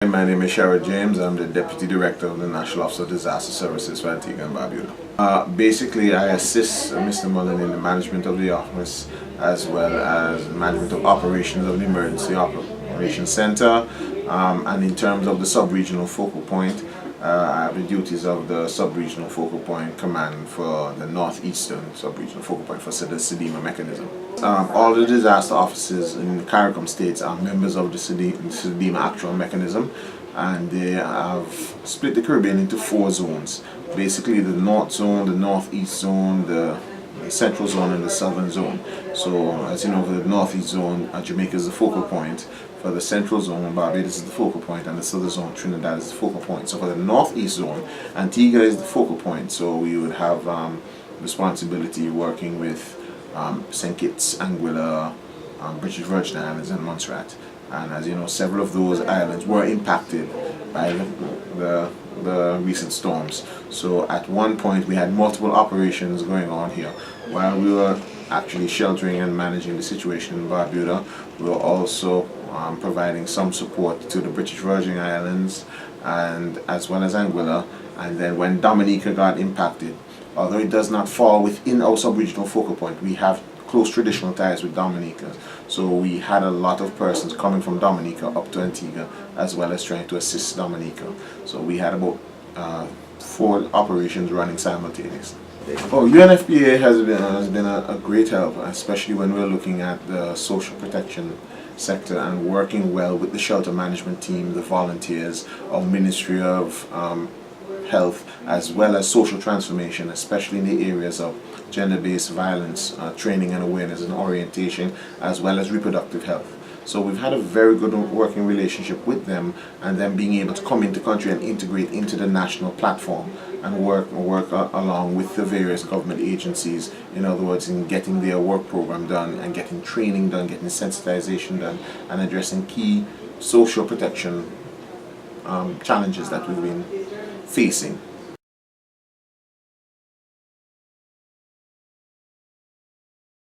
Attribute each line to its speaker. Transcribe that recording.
Speaker 1: My name is Sherrod James. I'm the Deputy Director of the National Office of Disaster Services for Antigua and Barbuda. Basically, I assist Mr. Mullen in the management of the office as well as management of operations of the Emergency Operations Center. And in terms of the sub-regional focal point, I have the duties of the sub-regional focal point command for the northeastern sub-regional focal point for the SEDEMA mechanism. All the disaster offices in the CARICOM states are members of the SEDEMA actual mechanism, and they have split the Caribbean into 4 zones. Basically the north zone, the northeast zone, the central zone and the southern zone. So as you know, for the northeast zone, Jamaica is the focal point. For the central zone, Barbados is the focal point, and the southern zone, Trinidad, is the focal point. So for the northeast zone, Antigua is the focal point. So we would have responsibility working with St. Kitts, Anguilla, British Virgin Islands and Montserrat. And as you know, several of those islands were impacted by the recent storms. So at one point we had multiple operations going on here. While we were actually sheltering and managing the situation in Barbuda, we were also providing some support to the British Virgin Islands and as well as Anguilla. And then when Dominica got impacted, although it does not fall within our sub-regional focal point, we have close traditional ties with Dominica. So we had a lot of persons coming from Dominica up to Antigua as well as trying to assist Dominica. So we had about 4 operations running simultaneously. Oh, UNFPA has been a great help, especially when we're looking at the social protection sector and working well with the shelter management team, the volunteers of Ministry of Health, as well as social transformation, especially in the areas of gender-based violence, training and awareness and orientation, as well as reproductive health. So we've had a very good working relationship with them, and them being able to come into the country and integrate into the national platform and work along with the various government agencies, in other words, in getting their work program done and getting training done, getting sensitization done, and addressing key social protection challenges that we've been facing.